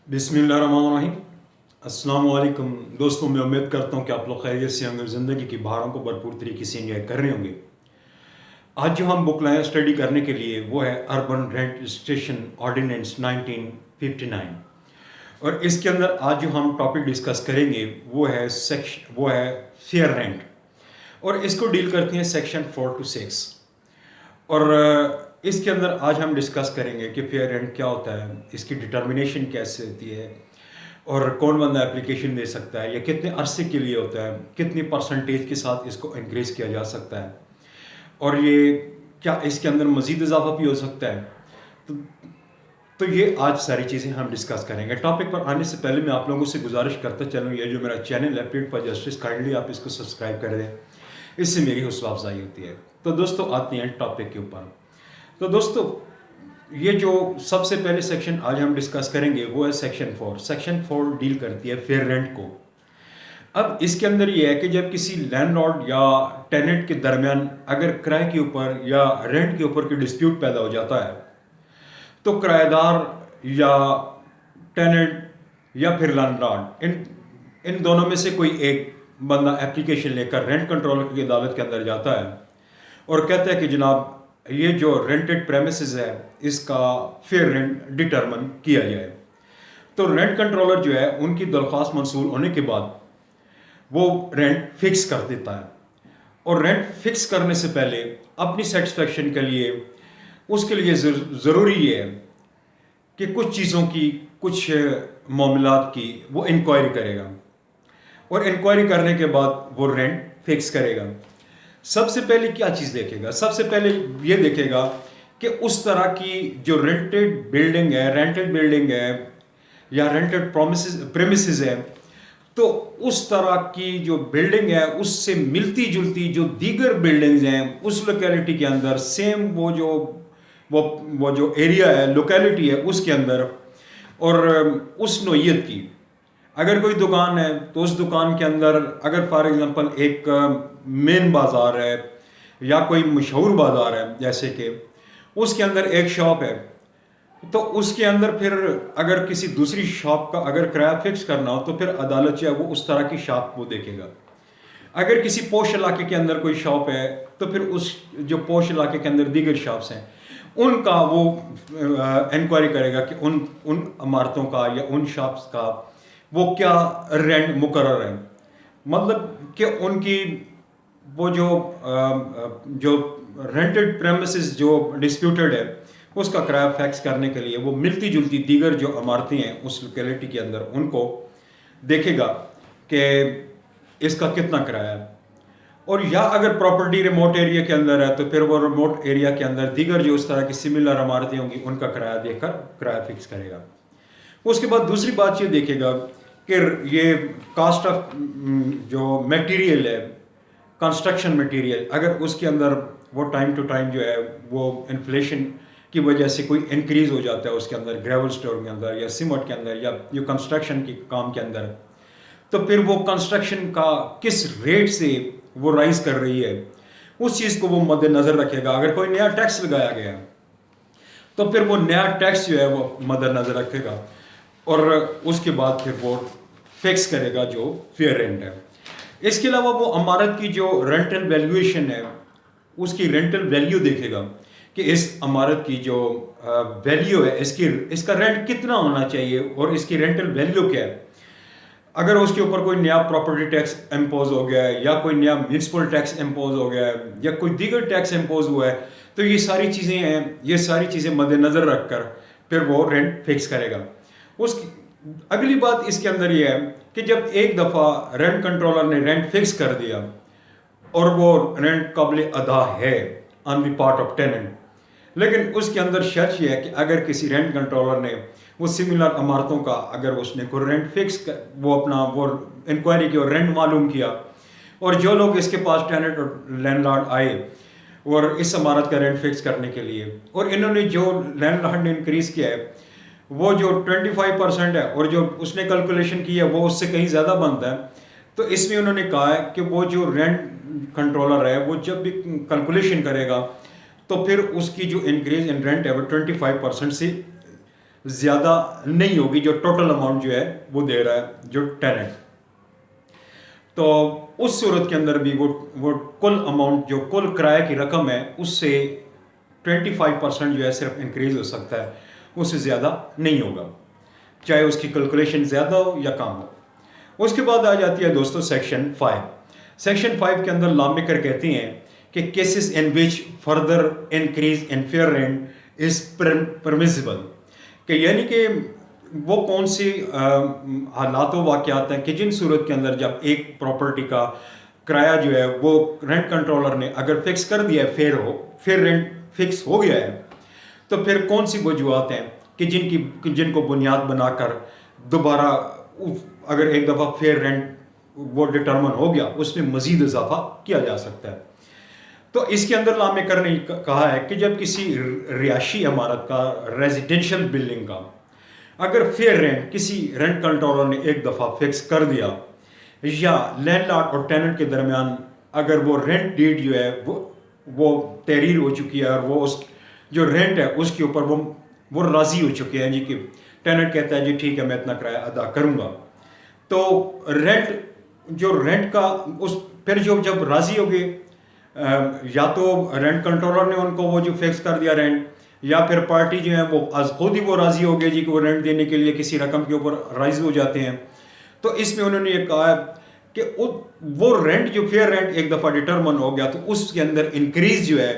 बिस्मिल्लाहिर्रहमानिर्रहीम। अस्सलाम वालेकुम दोस्तों, मैं उम्मीद करता हूँ कि आप लोग खैरियत से होंगे, ज़िंदगी की बहारों को भरपूर तरीके से एंजॉय कर रहे होंगे। आज जो हम बुक लाए स्टडी करने के लिए वो है अर्बन रेंट स्टेशन ऑर्डिनेंस 1959। और इसके अंदर आज जो हम टॉपिक डिस्कस करेंगे वो है फेयर रेंट, और इसको डील करते हैं सेक्शन 4 to 6। और इसके अंदर आज हम डिस्कस करेंगे कि फेयर रेंट क्या होता है, इसकी डिटर्मिनेशन कैसे होती है, और कौन बंदा एप्लीकेशन दे सकता है, या कितने अरसे के लिए होता है, कितनी परसेंटेज के साथ इसको इंक्रीज किया जा सकता है, और ये क्या इसके अंदर मज़ीद इजाफा भी हो सकता है। तो, तो ये आज सारी चीज़ें हम डिस्कस करेंगे। टॉपिक पर आने से पहले मैं आप लोगों से गुजारिश करता चलूँ, ये जो मेरा चैनल है पीट फॉर जस्टिस, काइंडली आप इसको सब्सक्राइब कर दें, इससे मेरी हौसला अफजाई होती है। तो दोस्तों आते हैं टॉपिक के ऊपर। तो दोस्तों ये जो सबसे पहले सेक्शन आज हम डिस्कस करेंगे वो है सेक्शन 4। सेक्शन 4 डील करती है फेयर रेंट को। अब इसके अंदर ये है कि जब किसी लैंडलॉर्ड या टेनेंट के दरमियान अगर किराए के ऊपर या रेंट के ऊपर कोई डिस्प्यूट पैदा हो जाता है, तो किराएदार या टेनेंट या फिर लैंडलॉर्ड, इन दोनों में से कोई एक बंदा एप्लीकेशन लेकर रेंट कंट्रोलर की अदालत के अंदर जाता है और कहता है कि जनाब ये जो रेंटेड प्रेमिसेस है इसका फेयर रेंट डिटरमिन किया जाए। तो रेंट कंट्रोलर जो है उनकी दरख्वास्त मंसूर होने के बाद वो रेंट फिक्स कर देता है, और रेंट फिक्स करने से पहले अपनी सेटिस्फेक्शन के लिए उसके लिए ज़रूरी ये है कि कुछ चीज़ों की, कुछ मामलात की वो इंक्वायरी करेगा, और इंक्वायरी करने के बाद वो रेंट फिक्स करेगा। सबसे पहले क्या चीज़ देखेगा? सबसे पहले ये देखेगा कि उस तरह की जो रेंटेड बिल्डिंग है या रेंटेड प्रेमिसेस है, तो उस तरह की जो बिल्डिंग है उससे मिलती जुलती जो दीगर बिल्डिंग्स हैं उस लोकेलिटी के अंदर, सेम वो जो एरिया है, लोकेलिटी है उसके अंदर, और उस नोयत की अगर कोई दुकान है तो उस दुकान के अंदर अगर फॉर एग्जांपल एक मेन बाज़ार है या कोई मशहूर बाज़ार है, जैसे कि उसके अंदर एक शॉप है, तो उसके अंदर फिर अगर किसी दूसरी शॉप का अगर किराया फिक्स करना हो तो फिर अदालत जो है वो उस तरह की शॉप वो देखेगा। अगर किसी पोश इलाके के अंदर कोई शॉप है तो फिर उस जो पोश इलाके के अंदर दीगर शॉप्स हैं उनका वो इंक्वायरी करेगा कि उन इमारतों का या उन शॉप्स का वो क्या रेंट मुकर्रर है, मतलब कि उनकी वो जो रेंटेड प्रेमिसेस जो डिस्प्यूटेड है उसका किराया फिक्स करने के लिए वो मिलती जुलती दीगर जो इमारतें हैं उस लोकेलिटी के अंदर उनको देखेगा कि इसका कितना किराया है। और या अगर प्रॉपर्टी रिमोट एरिया के अंदर है तो फिर वो रिमोट एरिया के अंदर दीगर जो उस तरह की सिमिलर इमारतें होंगी उनका किराया देखकर किराया फिक्स करेगा। उसके बाद दूसरी बात ये देखेगा कि ये कास्ट ऑफ जो मटेरियल है, कंस्ट्रक्शन मटेरियल, अगर उसके अंदर वो टाइम टू टाइम जो है वो इन्फ्लेशन की वजह से कोई इंक्रीज़ हो जाता है उसके अंदर, ग्रेवल स्टोर के अंदर या सीमेंट के अंदर या जो कंस्ट्रक्शन के काम के अंदर, तो फिर वो कंस्ट्रक्शन का किस रेट से वो राइज कर रही है उस चीज़ को वो मद्देनज़र रखेगा। अगर कोई नया टैक्स लगाया गया तो फिर वो नया टैक्स जो है वो मद्देनज़र रखेगा, और उसके बाद फिर वो फिक्स करेगा जो फेयर रेंट है। इसके अलावा वो इमारत की जो रेंटल वैल्यूएशन है उसकी रेंटल वैल्यू देखेगा कि इस इमारत की जो वैल्यू है इसका रेंट कितना होना चाहिए और इसकी रेंटल वैल्यू क्या है। अगर उसके ऊपर कोई नया प्रॉपर्टी टैक्स इम्पोज हो गया है या कोई नया म्यूनसिपल टैक्स इम्पोज हो गया है या कोई दीगर टैक्स इम्पोज हुआ है, तो ये सारी चीज़ें हैं, ये सारी चीज़ें मद्देनज़र रखकर फिर वो रेंट फिक्स करेगा। उसकी अगली बात इसके अंदर ये है कि जब एक दफ़ा रेंट कंट्रोलर ने रेंट फिक्स कर दिया और वो रेंट काबिल अदा है on the part of tenant, लेकिन उसके अंदर शर्त यह है कि अगर किसी रेंट कंट्रोलर ने वो सिमिलर इमारतों का अगर उसने कोई रेंट फिक्स वो अपना वो इंक्वायरी की और रेंट मालूम किया, और जो लोग इसके पास टेनेंट और लैंडलॉर्ड आए और इस इमारत का रेंट फिक्स करने के लिए, और इन्होंने जो लैंडलॉर्ड ने इंक्रीज़ किया है वो जो 25% है और जो उसने कैलकुलेशन की है वो उससे कहीं ज़्यादा बनता है, तो इसमें उन्होंने कहा है कि वो जो रेंट कंट्रोलर है वो जब भी कैलकुलेशन करेगा तो फिर उसकी जो इंक्रीज इन रेंट है वो 25% से ज़्यादा नहीं होगी जो टोटल अमाउंट जो है वो दे रहा है जो टेनेंट। तो उस सूरत के अंदर भी वो कुल अमाउंट जो कुल किराए की रकम है उससे 25% जो है सिर्फ इंक्रीज हो सकता है, उससे ज़्यादा नहीं होगा, चाहे उसकी कैलकुलेशन ज़्यादा हो या कम हो। उसके बाद आ जाती है दोस्तों सेक्शन 5। सेक्शन 5 के अंदर लॉ मेकर कहती हैं कि cases in which further increase in fair rent is permissible, कि यानी कि वो कौन सी हालात व वाक़यात हैं कि जिन सूरत के अंदर जब एक प्रॉपर्टी का किराया जो है वो रेंट कंट्रोलर ने अगर फिक्स कर दिया है, फिर रेंट फिक्स हो गया है, तो फिर कौन सी वजूहत हैं कि जिनको बुनियाद बनाकर दोबारा अगर एक दफ़ा फेयर रेंट वो डिटर्मन हो गया उसमें मज़ीद इजाफा किया जा सकता है। तो इसके अंदर लॉ मेकर ने कहा है कि जब किसी रिहायशी इमारत का, रेजिडेंशियल बिल्डिंग का अगर फेयर रेंट किसी रेंट कंट्रोलर ने एक दफ़ा फिक्स कर दिया, या लैंडलॉर्ड और टेनेंट के दरमियान अगर वो रेंट डीड जो है वो तहरीर हो चुकी है और वो उस जो रेंट है उसके ऊपर वो राज़ी हो चुके हैं जी, कि टेनेंट कहता है जी ठीक है मैं इतना किराया अदा करूँगा, तो रेंट का उस फिर जब राज़ी हो गए, या तो रेंट कंट्रोलर ने उनको वो जो फिक्स कर दिया रेंट, या फिर पार्टी जो है वो खुद ही वो राज़ी हो गई जी कि वो रेंट देने के लिए किसी रकम के ऊपर राज़ी हो जाते हैं। तो इसमें उन्होंने ये कहा कि वो रेंट जो फेयर रेंट एक दफ़ा डिटर्मन हो गया तो उसके अंदर इंक्रीज जो है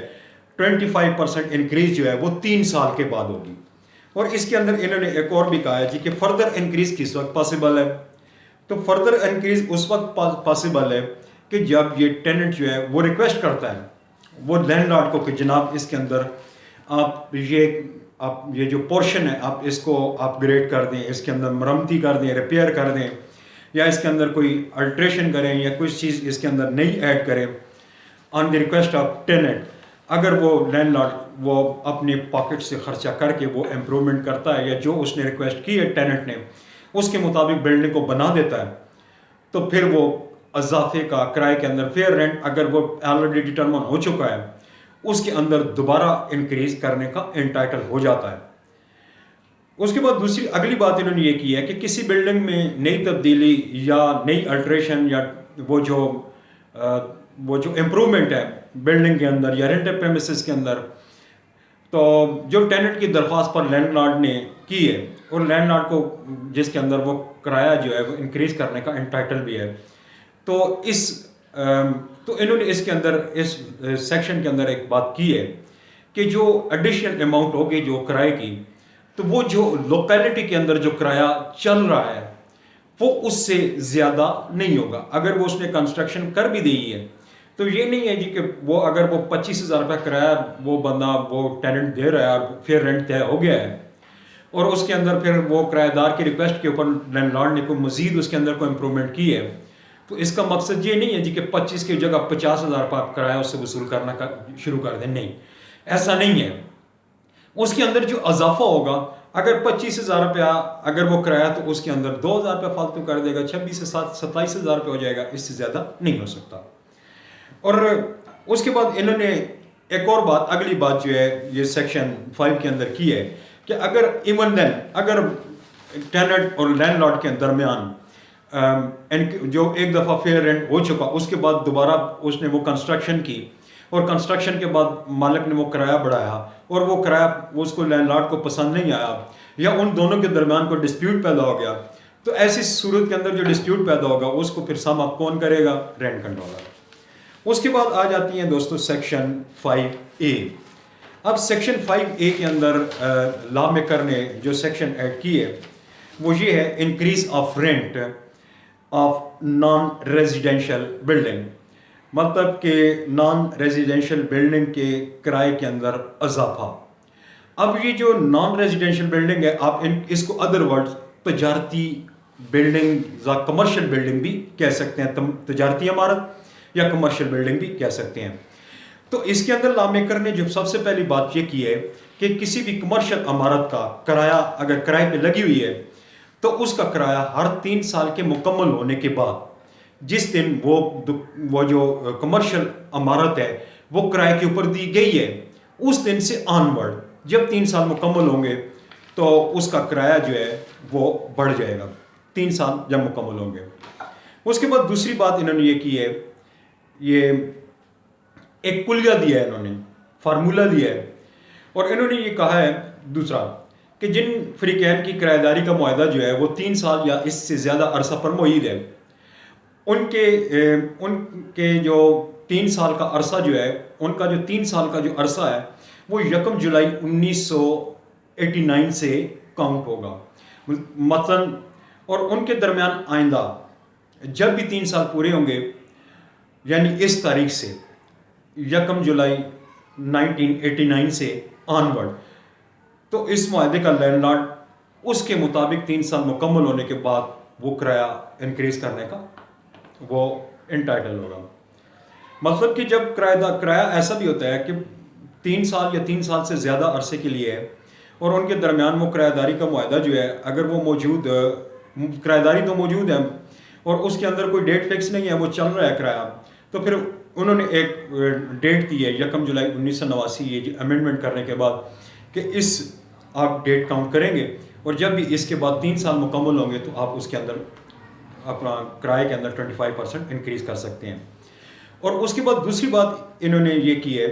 25% इंक्रीज जो है वो 3 साल के बाद होगी। और इसके अंदर इन्होंने एक और भी कहा है जी कि फर्दर इंक्रीज किस वक्त पॉसिबल है, तो फर्दर इंक्रीज उस वक्त पॉसिबल है कि जब ये टेनेंट जो है वो रिक्वेस्ट करता है वो लैंडलॉर्ड को कि जनाब इसके अंदर आप ये जो पोर्शन है आप इसको अपग्रेड कर दें, इसके अंदर मरम्मती कर दें, रिपेयर कर दें, या इसके अंदर कोई अल्ट्रेशन करें या कुछ चीज़ इसके अंदर नई ऐड करें on the request of tenant. अगर वो लैंडलॉर्ड वो अपने पॉकेट से खर्चा करके वो इम्प्रूवमेंट करता है या जो उसने रिक्वेस्ट की है टेनेंट ने उसके मुताबिक बिल्डिंग को बना देता है, तो फिर वो इजाफे का किराए के अंदर फेयर रेंट अगर वो ऑलरेडी डिटर्मन हो चुका है उसके अंदर दोबारा इंक्रीज करने का एंटाइटल हो जाता है। उसके बाद अगली बात इन्होंने ये की है कि किसी बिल्डिंग में नई तब्दीली या नई अल्ट्रेशन या वो जो इम्प्रूवमेंट है बिल्डिंग के अंदर या रेंटेड प्रेमिसेस के अंदर, तो जो टेनेंट की दरख्वास्त पर लैंडलॉर्ड ने की है और लैंडलॉर्ड को जिसके अंदर वो किराया जो है वो इंक्रीज करने का एंटाइटल भी है, तो इन्होंने इसके अंदर इस सेक्शन के अंदर एक बात की है कि जो एडिशनल अमाउंट होगी जो किराए की, तो वो जो लोकेलिटी के अंदर जो किराया चल रहा है वो उससे ज़्यादा नहीं होगा। अगर वो उसने कंस्ट्रक्शन कर भी दी है तो ये नहीं है जी कि वो अगर वो 25,000 रुपये किराया वो बंदा वो टेनेंट दे रहा है और फिर रेंट तय हो गया है और उसके अंदर फिर वो किराएदार की रिक्वेस्ट के ऊपर लैंडलॉर्ड ने कोई मज़ीद उसके अंदर कोई इम्प्रूवमेंट की है, तो इसका मकसद ये नहीं है जी कि 25 की जगह 50,000 रुपये आप किराया उससे वसूल करना शुरू कर दें, नहीं, ऐसा नहीं है। उसके अंदर जो इजाफा होगा अगर 25,000 रुपया अगर वो किराया तो उसके अंदर 2,000 रुपये फालतू कर देगा, 26 से 27,000 रुपये हो जाएगा, इससे ज़्यादा नहीं हो सकता। और उसके बाद इन्होंने एक और बात, अगली बात जो है ये सेक्शन 5 के अंदर की है कि अगर इवन देन अगर टेनेंट और लैंडलॉर्ड के दरमियान जो एक दफ़ा फेयर रेंट हो चुका उसके बाद दोबारा उसने वो कंस्ट्रक्शन की और कंस्ट्रक्शन के बाद मालिक ने वो किराया बढ़ाया और वो किराया उसको लैंडलॉर्ड को पसंद नहीं आया या उन दोनों के दरमियान कोई डिस्प्यूट पैदा हो गया, तो ऐसी सूरत के अंदर जो डिस्प्यूट पैदा होगा उसको फिर सम अप कौन करेगा? Rent controller. उसके बाद आ जाती हैं दोस्तों सेक्शन 5A। अब सेक्शन 5A के अंदर लॉ मेकर ने जो सेक्शन ऐड की है वो ये है increase of rent of non residential building, मतलब कि नॉन रेजिडेंशियल बिल्डिंग के किराए के अंदर इजाफा। अब ये जो नॉन रेजिडेंशियल बिल्डिंग है आप इसको अदर वर्ड्स तजारती बिल्डिंग या कमर्शियल बिल्डिंग भी कह सकते हैं, तजारती इमारत या कमर्शियल बिल्डिंग भी कह सकते हैं। तो इसके अंदर लॉ मेकर ने जो सबसे पहली बात ये की है कि किसी भी कमर्शियल इमारत का किराया अगर किराए पे लगी हुई है तो उसका किराया हर 3 साल के मुकम्मल होने के बाद जिस दिन वो जो कमर्शियल इमारत है वो किराए के ऊपर दी गई है उस दिन से ऑनवर्ड जब 3 साल मुकम्मल होंगे तो उसका किराया जो है वो बढ़ जाएगा 3 साल जब मुकम्मल होंगे। उसके बाद दूसरी बात इन्होंने ये की है, ये एक कुलिया दिया है, इन्होंने फार्मूला दिया है और इन्होंने ये कहा है दूसरा कि जिन फ़रीक़ैन की किराएदारी का मुआहदा जो है वो 3 साल या इससे ज़्यादा अरसा पर मुय्यद है, उनके जो 3 साल का अरसा जो है, उनका जो 3 साल का जो अरसा है वो 1 जुलाई 1989 से काउंट होगा मतलन। और उनके दरमियान आइंदा जब भी 3 साल पूरे होंगे, यानी इस तारीख से 1 जुलाई 1989 से ऑनवर्ड, तो इस मुआहदे का लैंडलॉर्ड उसके मुताबिक 3 साल मुकम्मल होने के बाद वो किराया इंक्रीज करने का वो इंटाइटल होगा। मतलब कि जब किराया ऐसा भी होता है कि 3 साल या 3 साल से ज़्यादा अरसे के लिए है और उनके दरमियान वो किराएदारी का मुआहदा जो है, अगर वो मौजूद किराएदारी तो मौजूद है और उसके अंदर कोई डेट फिक्स नहीं है, वो चल रहा है किराया, तो फिर उन्होंने एक डेट दी है 1 जुलाई 1989 ये अमेंडमेंट करने के बाद कि इस आप डेट काउंट करेंगे और जब भी इसके बाद 3 साल मुकम्मल होंगे तो आप उसके अंदर अपना किराए के अंदर 25% इंक्रीज़ कर सकते हैं। और उसके बाद दूसरी बात इन्होंने ये की है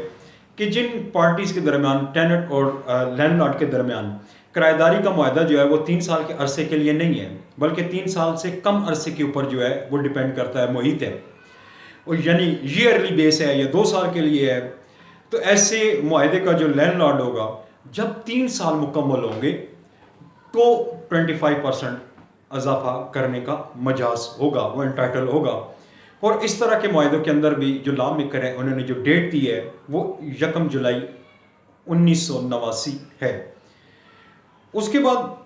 कि जिन पार्टीज़ के दरमियान, टेनेंट और लैंडलॉर्ड के दरमियान किराएदारी का मुआहदा जो है वो 3 साल के अरसे के लिए नहीं है, बल्कि 3 साल से कम अरसे के ऊपर जो है वो डिपेंड करता है, मुहित है, और यानी ईयरली बेस है या 2 साल के लिए है, तो ऐसे मुआहदे का जो लैंडलॉर्ड होगा जब 3 साल मुकम्मल होंगे तो 25% इजाफा करने का मजाज होगा, वो इंटाइटल होगा। और इस तरह के मुआहदों के अंदर भी जो लॉ मेकर है उन्होंने जो डेट दी है वो 1 जुलाई 1989 है। उसके बाद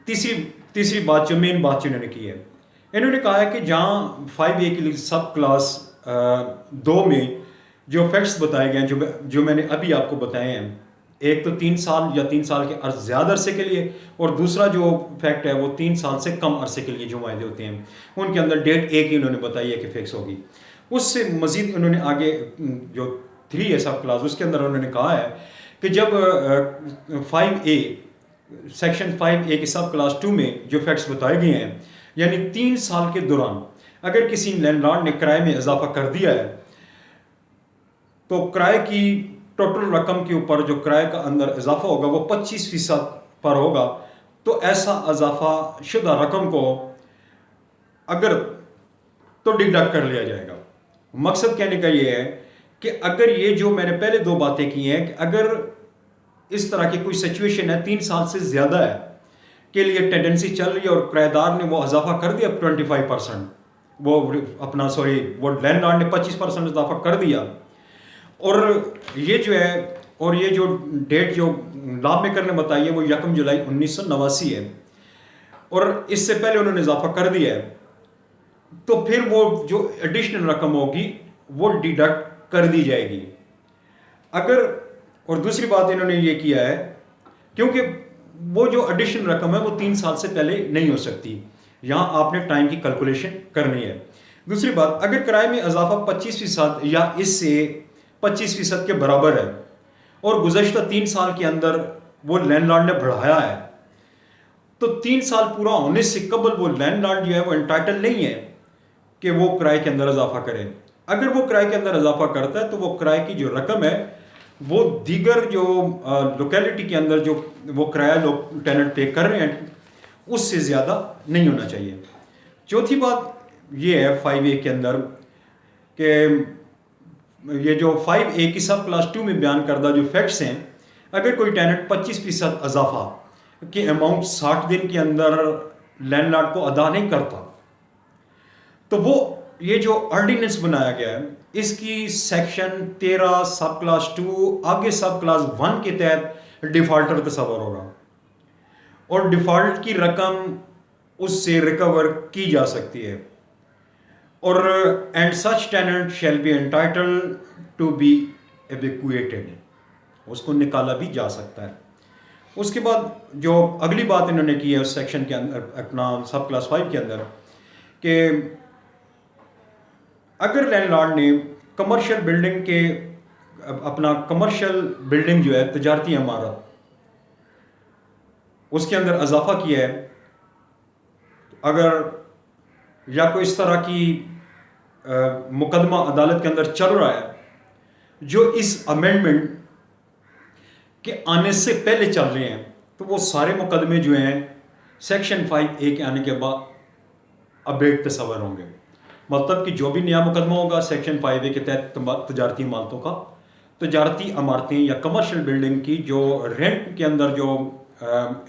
तीसरी बात, जो मेन बात जो इन्होंने की है, इन्होंने कहा है कि जहाँ 5A के लिए सब क्लास 2 में जो फैक्ट्स बताए गए हैं, जो मैंने अभी आपको बताए हैं, एक तो 3 साल या 3 साल के ज़्यादा अरसे के लिए, और दूसरा जो फैक्ट है वो 3 साल से कम अरसे के लिए जो मुआहदे होते हैं उनके अंदर डेट एक ही उन्होंने बताई है कि फिक्स होगी। उससे मज़ीद उन्होंने आगे जो 3 है सब क्लास, उसके अंदर उन्होंने कहा है कि जब 5A सेक्शन 5A के सब क्लास 2 में जो फैक्ट्स बताए गए हैं, यानी 3 साल के दौरान अगर किसी लैंडलॉर्ड ने किराए में इजाफा कर दिया है तो किराए की टोटल रकम के ऊपर जो किराए का अंदर इजाफा होगा वो 25% पर होगा। तो ऐसा इजाफा शुदा रकम को अगर तो डिडक्ट कर लिया जाएगा। मकसद कहने का ये है कि अगर ये जो मैंने पहले 2 बातें की हैं कि अगर इस तरह की कोई सिचुएशन है 3 साल से ज़्यादा है के लिए टेंडेंसी चल रही है और किराएदार ने वो इजाफा कर दिया 25%, वो लैंडलॉर्ड ने 25% इजाफा कर दिया, और ये जो है, और ये जो डेट जो लॉ मेकर ने बताई है वो 1 जुलाई 1989 है और इससे पहले उन्होंने इजाफा कर दिया है, तो फिर वो जो एडिशनल रकम होगी वो डिडक्ट कर दी जाएगी। अगर, और दूसरी बात इन्होंने ये किया है क्योंकि वो जो एडिशनल रकम है वो 3 साल से पहले नहीं हो सकती, यहाँ आपने टाइम की कैलकुलेशन करनी है। दूसरी बात, अगर किराए में इजाफा 25% या इससे 25% के बराबर है और गुज़श्ता 3 साल के अंदर वो लैंडलॉर्ड ने बढ़ाया है, तो 3 साल पूरा होने से कबल वो लैंडलॉर्ड जो है वो एंटाइटल नहीं है कि वो किराए के अंदर इजाफा करे। अगर वो किराए के अंदर इजाफा करता है तो वो किराए की जो रकम है वो दीगर जो लोकेलिटी के अंदर जो वो किराया लोग टेनेंट पे कर रहे हैं उससे ज़्यादा नहीं होना चाहिए। चौथी बात ये है 5A के अंदर कि ये जो 5A की सब क्लास 2 में बयान करदा जो फैक्ट्स हैं, अगर कोई टेनेंट 25% इजाफा के अमाउंट 60 दिन के अंदर लैंडलॉर्ड को अदा नहीं करता, तो वो ये जो ऑर्डिनेंस बनाया गया है इसकी सेक्शन 13 सब क्लास 2 आगे सब क्लास 1 के तहत डिफॉल्टर तस्वर होगा और डिफॉल्ट की रकम उससे रिकवर की जा सकती है, और and such tenant shall be entitled to be evacuated, उसको निकाला भी जा सकता है। उसके बाद जो अगली बात इन्होंने की है उस सेक्शन के अंदर अपना सब क्लास 5 के अंदर कि अगर लैंडलॉर्ड ने कमर्शियल बिल्डिंग के अपना कमर्शियल बिल्डिंग जो है तजारती इमारत उसके अंदर इजाफा किया है, अगर या कोई इस तरह की मुकदमा अदालत के अंदर चल रहा है जो इस अमेंडमेंट के आने से पहले चल रहे हैं, तो वो सारे मुकदमे जो हैं सेक्शन 5A के आने के बाद अपडेट तस्वर होंगे। मतलब कि जो भी नया मुकदमा होगा सेक्शन 5A के तहत तजारती इमारतों का, तजारती इमारतें या कमर्शियल बिल्डिंग की जो रेंट के अंदर जो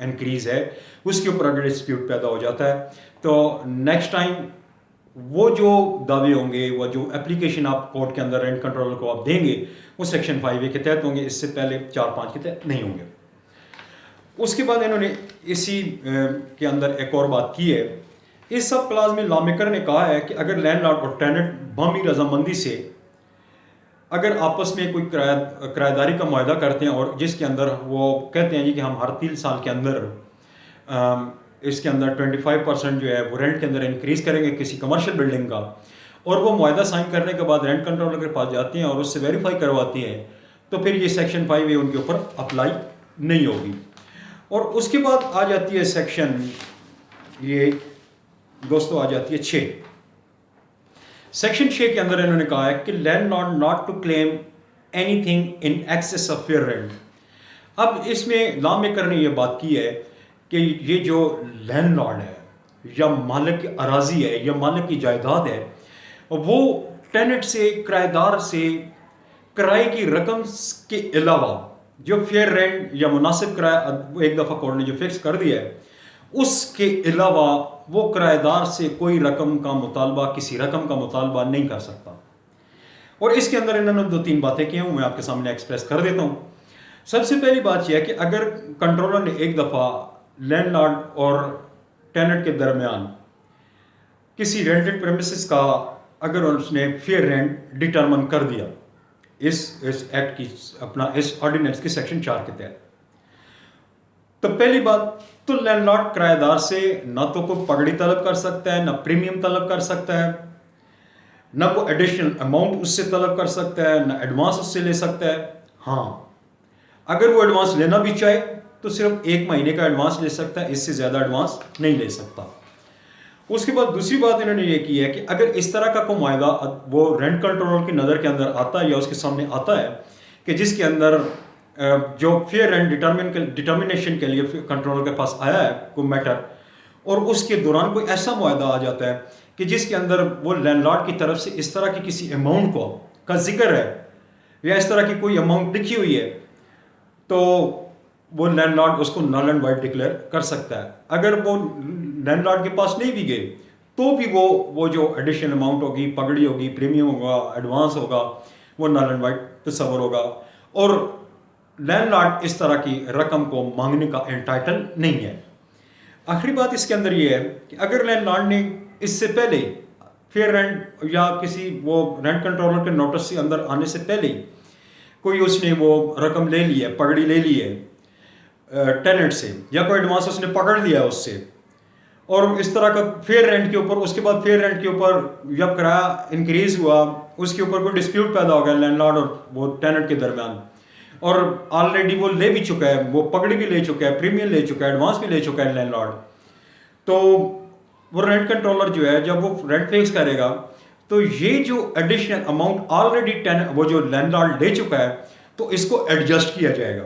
इंक्रीज़ है उसके ऊपर अगर डिस्प्यूट पैदा हो जाता है, तो नेक्स्ट टाइम वो जो दावे होंगे, वो जो एप्लीकेशन आप कोर्ट के अंदर रेंट कंट्रोलर को आप देंगे, वो सेक्शन 5A के तहत होंगे, इससे पहले 4-5 के तहत नहीं होंगे। उसके बाद इन्होंने इसी के अंदर एक और बात की है, इस सब क्लास में लॉ मेकर ने कहा है कि अगर लैंडलॉर्ड और टेनेंट बाहमी रजामंदी से अगर आपस में कोई किराएदारी का मुआहदा करते हैं और जिसके अंदर वो कहते हैं जी कि हम हर 3 साल के अंदर इसके अंदर 25% जो है वो रेंट के अंदर इंक्रीज़ करेंगे किसी कमर्शियल बिल्डिंग का, और वो मुआहदा साइन करने के बाद रेंट कंट्रोलर के पास जाती हैं और उससे वेरीफाई करवाती हैं, तो फिर ये सेक्शन 5A उनके ऊपर अप्लाई नहीं होगी। और उसके बाद आ जाती है सेक्शन, ये दोस्तों आ जाती है 6। सेक्शन 6 के अंदर इन्होंने कहा है कि landlord not to claim anything in excess of fair rent. अब इसमें लॉ मेकर ने यह बात की है कि ये जो लैंडलॉर्ड है या मालिक की अराजी है या मालिक की जायदाद है, वो टेनेंट से, किराएदार से किराए की रकम के अलावा जो फेयर रेंट या मुनासिब किराया एक दफ़ा कोर्ट ने जो फिक्स कर दिया है, उसके अलावा वो किराएदार से कोई रकम का मुतालबा, किसी रकम का मुतालबा नहीं कर सकता। और इसके अंदर इन्होंने 2-3 बातें की हैं, मैं आपके सामने एक्सप्रेस कर देता हूँ। सबसे पहली बात यह है कि अगर कंट्रोलर ने एक दफ़ा लैंडलॉर्ड और टेनेंट के दरमियान किसी रेंटेड प्रेमिसेस का अगर उसने फेयर रेंट डिटरमिन कर दिया इस एक्ट की, अपना इस ऑर्डिनेंस की सेक्शन 4 के तहत, तो पहली बात तो लैंडलॉर्ड किराएदार से ना तो कोई पगड़ी तलब कर सकता है, ना प्रीमियम तलब कर सकता है, ना कोई एडिशनल अमाउंट उससे तलब कर सकता है, ना एडवांस उससे ले सकता है। हाँ, अगर वो एडवांस लेना भी चाहे तो सिर्फ 1 महीने का एडवांस ले सकता है, इससे ज़्यादा एडवांस नहीं ले सकता। उसके बाद दूसरी बात इन्होंने ये की है कि अगर इस तरह का कोई मायदा वो रेंट कंट्रोलर की नज़र के अंदर आता है या उसके सामने आता है कि जिसके अंदर जो फेयर रेंट डिटर्मिनेशन के लिए कंट्रोलर के पास आया है कोई मैटर, और उसके दौरान कोई ऐसा मुआहदा आ जाता है कि जिसके अंदर वो लैंडलॉर्ड की तरफ से इस तरह की किसी अमाउंट का जिक्र है या इस तरह की कोई अमाउंट लिखी हुई है, तो वो लैंडलॉर्ड उसको नल एंड वाइड डिक्लेयर कर सकता है। अगर वो लैंडलॉर्ड के पास नहीं भी गए तो भी वो जो एडिशनल अमाउंट होगी, पगड़ी होगी, प्रीमियम होगा, एडवांस होगा, वो नल एंड वाइड तस्वर होगा, और लैंडलॉर्ड इस तरह की रकम को मांगने का एंटाइटल नहीं है। आखिरी बात इसके अंदर ये है कि अगर लैंडलॉर्ड ने इससे पहले फेयर रेंट या किसी वो रेंट कंट्रोलर के नोटिस से अंदर आने से पहले कोई उसने वो रकम ले ली है, पगड़ी ले ली है टेनेंट से, या कोई एडवांस उसने पकड़ लिया है उससे, और इस तरह का फेयर रेंट के ऊपर, उसके बाद फेयर रेंट के ऊपर जब किराया इंक्रीज हुआ, उसके ऊपर कोई डिस्प्यूट पैदा हो गया लैंडलॉर्ड और वो टेनेंट के दरमियान, और ऑलरेडी वो ले भी चुका है, वो पगड़ी भी ले चुका है, प्रीमियम ले चुका है, एडवांस भी ले चुका है लैंडलॉर्ड, तो वो रेंट कंट्रोलर जो है जब वो रेंट फिक्स करेगा तो ये जो एडिशनल अमाउंट ऑलरेडी वो जो लैंडलॉर्ड ले चुका है, तो इसको एडजस्ट किया जाएगा,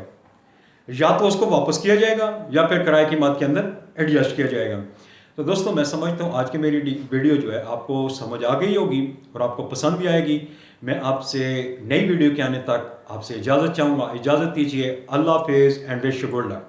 या तो उसको वापस किया जाएगा या फिर किराए की कीमत के अंदर एडजस्ट किया जाएगा। तो दोस्तों, मैं समझता हूँ आज की मेरी वीडियो जो है आपको समझ आ गई होगी और आपको पसंद भी आएगी। मैं आपसे नई वीडियो के आने तक आपसे इजाज़त चाहूँगा। इजाज़त दीजिए। अल्लाह हाफिज़ and wish you good luck.